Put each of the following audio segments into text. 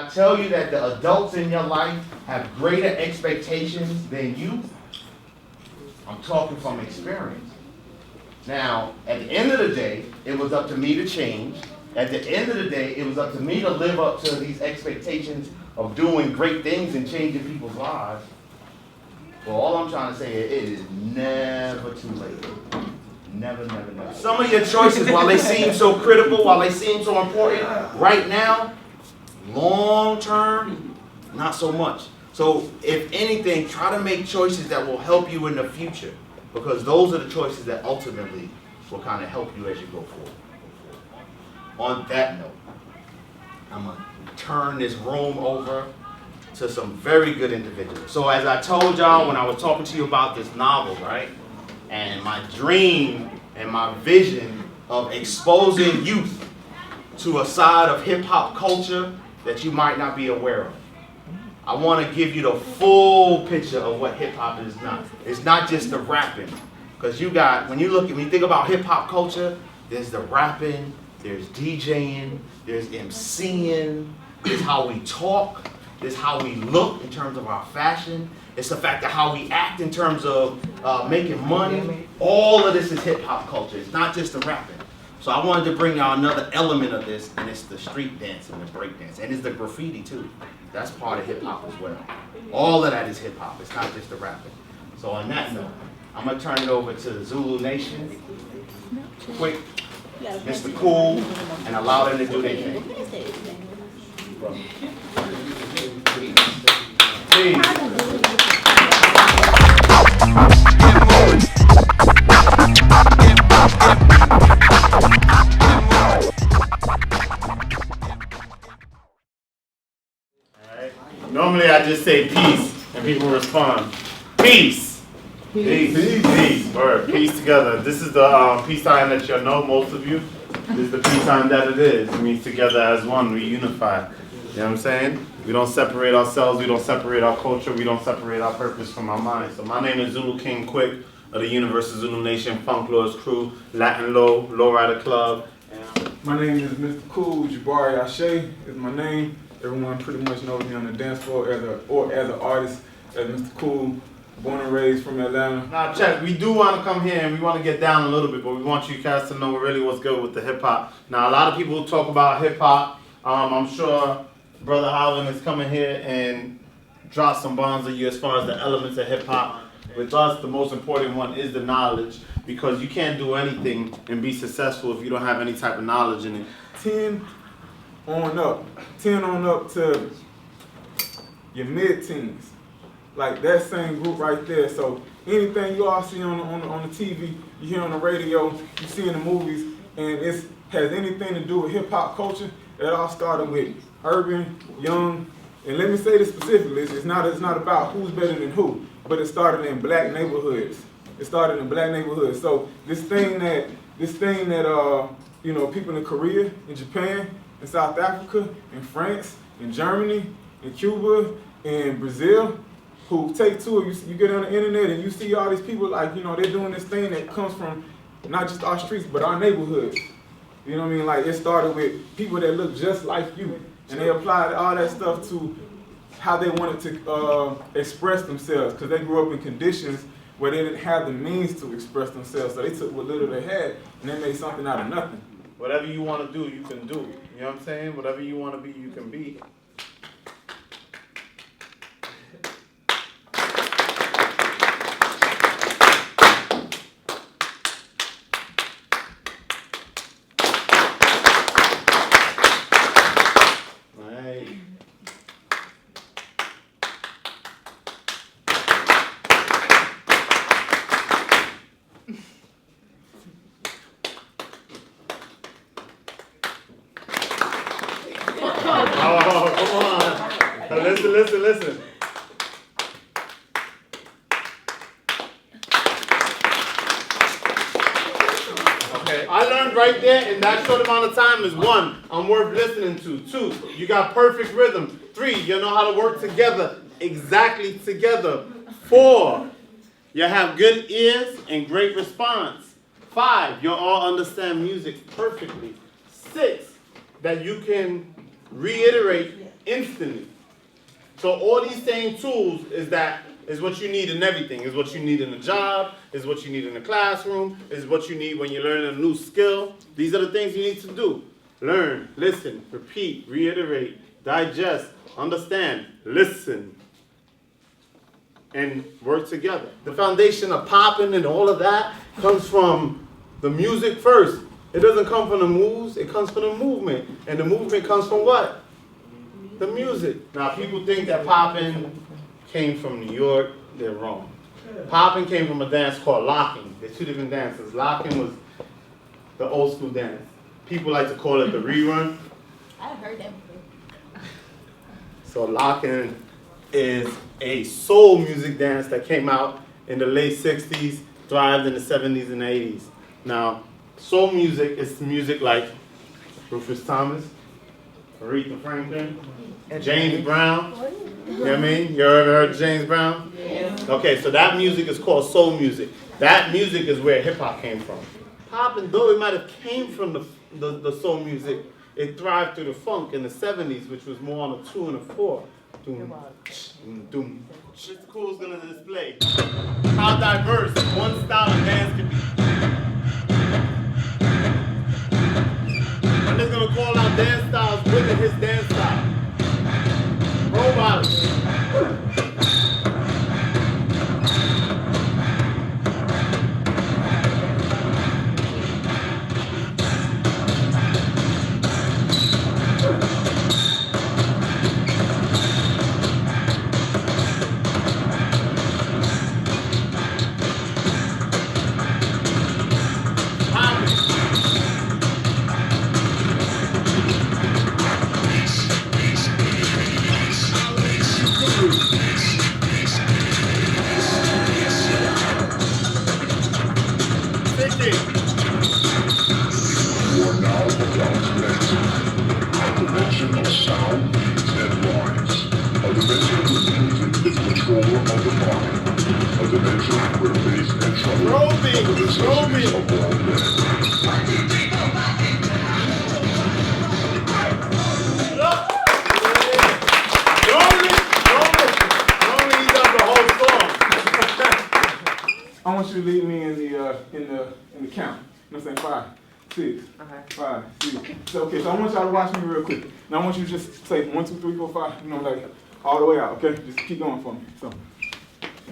I tell you that the adults in your life have greater expectations than you, I'm talking from experience. Now, at the end of the day, it was up to me to change. At the end of the day, it was up to me to live up to these expectations of doing great things and changing people's lives. Well, all I'm trying to say is it is never too late. Never, never, never. Some of your choices, while they seem so critical, while they seem so important, right now, long term, not so much. So, if anything, try to make choices that will help you in the future, because those are the choices that ultimately will kind of help you as you go forward. On that note, I'm going to turn this room over to some very good individuals. So as I told y'all when I was talking to you about this novel, right? And my dream and my vision of exposing youth to a side of hip-hop culture that you might not be aware of. I want to give you the full picture of what hip-hop is not. It's not just the rapping. Because you got, when you think about hip-hop culture, there's the rapping, there's DJing, there's MCing, there's how we talk, there's how we look in terms of our fashion, it's the fact of how we act in terms of making money. All of this is hip-hop culture. It's not just the rapping. So I wanted to bring y'all another element of this, and it's the street dance and the break dance, and it's the graffiti too. That's part of hip-hop as well. All of that is hip-hop. It's not just the rapping. So on that note, I'm going to turn it over to Zulu Nation. Quick. Mr. Cool, and allow them to do their thing. Please. Normally I just say peace, and people respond. Peace. Peace. Word. Peace together. This is the peace sign that you'll know, most of you. This is the peace sign that it is. It means together as one, we unify. You know what I'm saying? We don't separate ourselves, we don't separate our culture, we don't separate our purpose from our mind. So my name is Zulu King Quick of the Universal Zulu Nation Funk Lords Crew, Latin Lowrider Club. My name is Mr. Cool, Jabari Ashe is my name. Everyone pretty much knows me on the dance floor as an artist, as Mr. Cool. Born and raised from Atlanta. Now check, we do want to come here and we want to get down a little bit, but we want you guys to know really what's good with the hip hop. Now a lot of people talk about hip hop. I'm sure Brother Holland is coming here and drop some bombs at you as far as the elements of hip hop. With us, the most important one is the knowledge, because you can't do anything and be successful if you don't have any type of knowledge in it. 10 on up to your mid-teens. Like that same group right there. So anything you all see on the TV, you hear on the radio, you see in the movies, and it has anything to do with hip hop culture, it all started with urban, young, and let me say this specifically, it's not about who's better than who, but it started in black neighborhoods. So this thing that you know, people in Korea, in Japan, in South Africa, in France, in Germany, in Cuba, in Brazil, who take to it, you get on the internet and you see all these people, like, you know, they're doing this thing that comes from not just our streets, but our neighborhoods. You know what I mean? Like, it started with people that look just like you, and they applied all that stuff to how they wanted to express themselves, because they grew up in conditions where they didn't have the means to express themselves, so they took what little they had, and they made something out of nothing. Whatever you want to do, you can do. You know what I'm saying? Whatever you want to be, you can be. Listen. Okay, I learned right there in that short amount of time is 1, I'm worth listening to. 2, you got perfect rhythm. 3, you know how to work together, exactly together. 4, you have good ears and great response. 5, you'll all understand music perfectly. 6, that you can reiterate instantly. So all these same tools is what you need in everything. Is what you need in a job, is what you need in a classroom, is what you need when you're learning a new skill. These are the things you need to do. Learn, listen, repeat, reiterate, digest, understand, listen, and work together. The foundation of popping and all of that comes from the music first. It doesn't come from the moves, it comes from the movement. And the movement comes from what? The music. Now people think that popping came from New York, they're wrong. Popping came from a dance called locking. There's two different dances. Locking was the old school dance. People like to call it the rerun. I've heard that before. So locking is a soul music dance that came out in the late 60s, thrived in the 70s and 80s. Now, soul music is music like Rufus Thomas, Aretha Franklin, James Brown. You know what I mean? You ever heard of James Brown? Yeah. Okay, so that music is called soul music. That music is where hip hop came from. Poppin', though it might have came from the soul music, it thrived through the funk in the 70s, which was more on a 2 and a 4. Doom, doom. Mr. Cool's gonna display how diverse one style of dance can be. I'm just gonna call out dance styles within his dance style. Robots. I want you to lead me in the count. You know what I'm saying? 5, 6, 5, 6. So, okay, so I want y'all to watch me real quick. Now I want you to just say 1, 2, 3, 4, 5. You know, like all the way out. Okay, just keep going for me. So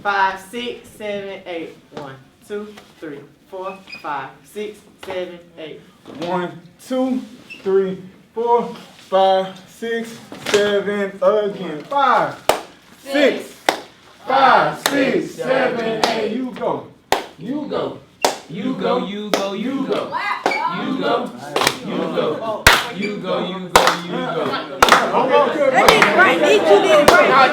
5, 6, 7, 8. 1, 2, 3, 4, 5, 6, 7, 8. 1, 2, 3, 4, 5, 6, 7. Again. 5, 6, 5, 6, 7, 8. You go. You go. You go, you go, you go. Clap, You y'all. go, you go. You go, you go, you go. That did it right. These two did it right.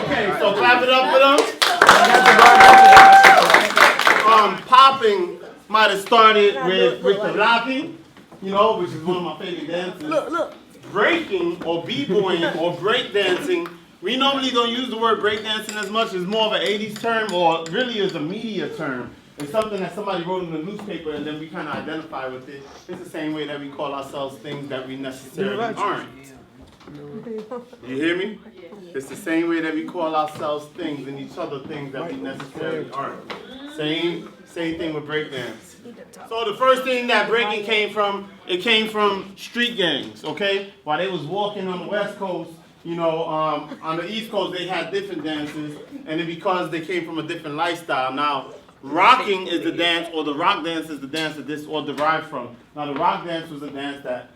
Okay, so clap it up for them. Popping might have started with the locking, you know, which is one of my favorite dances. Look. Breaking or b-boying or break dancing, we normally don't use the word break dancing as much. It's more of an 80s term, or really is a media term. It's something that somebody wrote in the newspaper and then we kind of identify with it. It's the same way that we call ourselves things that we necessarily aren't. You hear me? It's the same way that we call ourselves things and each other things that we necessarily aren't. Same thing with breakdance. So the first thing that breaking came from, it came from street gangs, okay? While they was walking on the West Coast, you know, on the East Coast they had different dances, and then because they came from a different lifestyle. Now, rocking is the dance, or the rock dance is the dance that this all derived from. Now, the rock dance was a dance that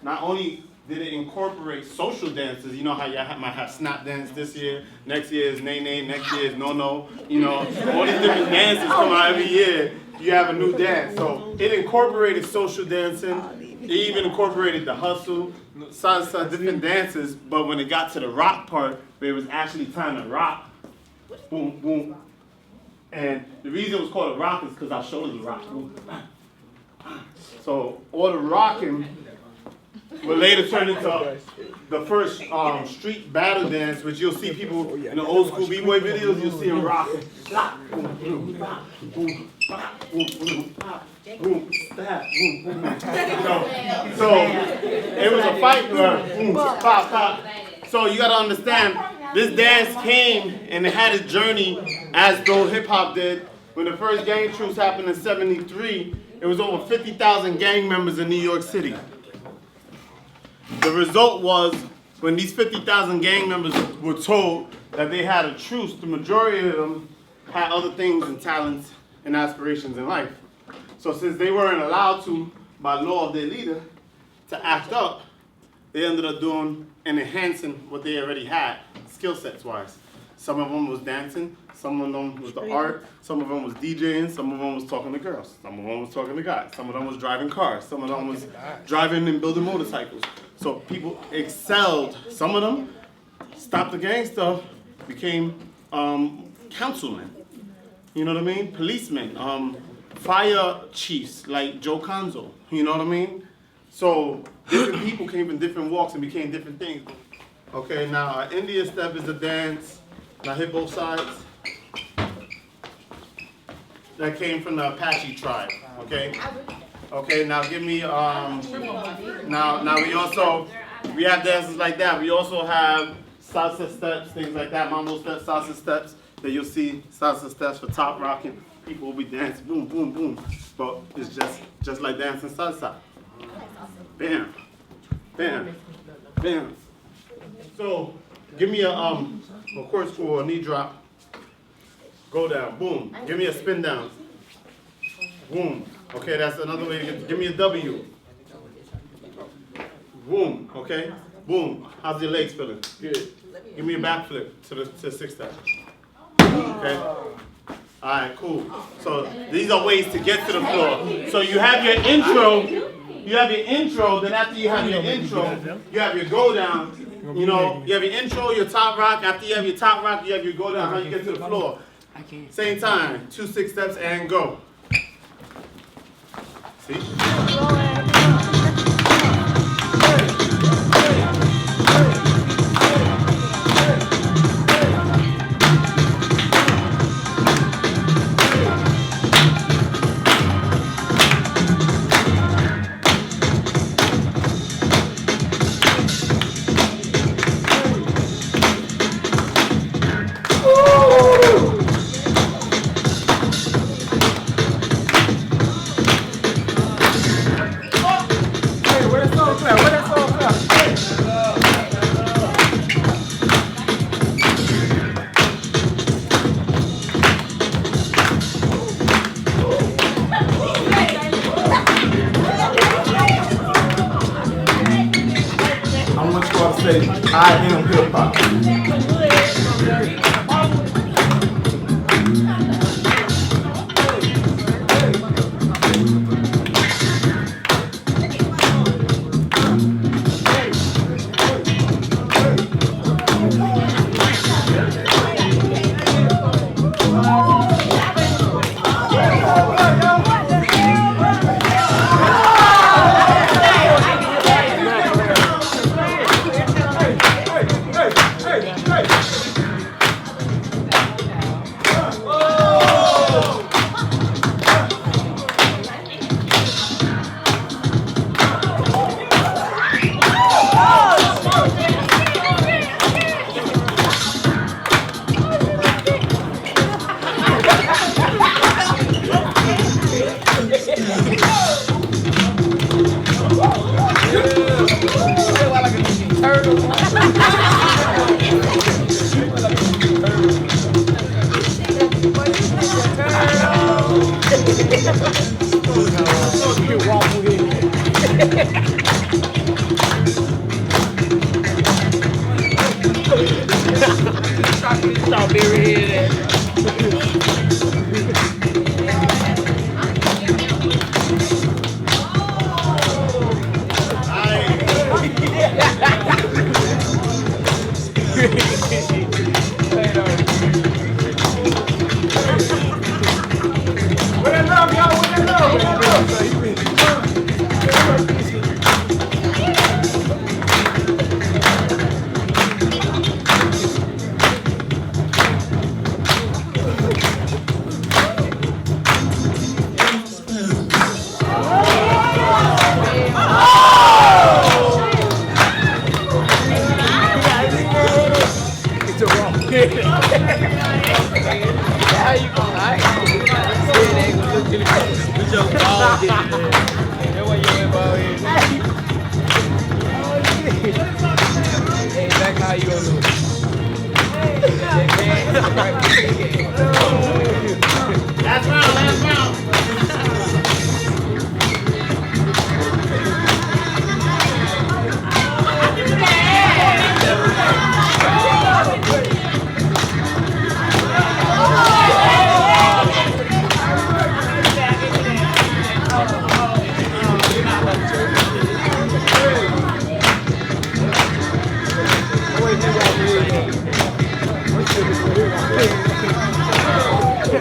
not only did it incorporate social dances, you know how you might have snap dance this year, next year is nay-nay, next year is no-no, you know, all these different dances come out every year, you have a new dance. So it incorporated social dancing, it even incorporated the hustle, salsa, different dances, but when it got to the rock part, where it was actually time to rock, boom, boom. And the reason it was called a rock is because our shoulders rock. So all the rocking would later turn into the first street battle dance, which you'll see people in the old school b-boy videos, you'll see them rocking. So it was a fight. Pop, pop. So you gotta understand, this dance came and it had its journey as though hip hop did. When the first gang truce happened in '73, it was over 50,000 gang members in New York City. The result was, when these 50,000 gang members were told that they had a truce, the majority of them had other things and talents and aspirations in life. So since they weren't allowed to, by law of their leader, to act up, they ended up doing and enhancing what they already had, skill sets wise. Some of them was dancing, some of them was the art, some of them was DJing, some of them was talking to girls, some of them was talking to guys, some of them was driving cars, some of them was driving and building motorcycles. So people excelled. Some of them stopped the gang stuff, became councilmen, you know what I mean? Policemen, fire chiefs like Joe Conzo, you know what I mean? So different people came from different walks and became different things. Okay, now an Indian step is a dance. Now hit both sides. That came from the Apache tribe. Okay. Okay. Now give me Now we have dances like that. We also have salsa steps, things like that. Mambo steps, salsa steps. That you'll see salsa steps for top rocking. People will be dancing, boom, boom, boom. But it's just like dancing salsa. Bam, bam, bam. So give me a corkscrew or a knee drop. Go down, boom. Give me a spin down. Boom. Okay, that's another way to give me a W. Boom. Okay. Boom. How's your legs feeling? Good. Give me a backflip to the six step. Okay. All right. Cool. So these are ways to get to the floor. So you have your intro. You have your intro. Then after you have your intro, you have your go down. You know, you have your intro, your top rock. After you have your top rock, you have your go down. How you get to the floor? Same time. 2 6 steps and go. See? I am hip hop. What I love, y'all, what I love. How you gonna lie? They ain't gonna look at it. With your ball head. That's why you ain't ball head. Hey, back how you gonna look. Last round, last round. Hip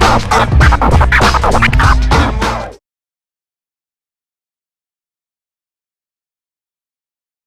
hop.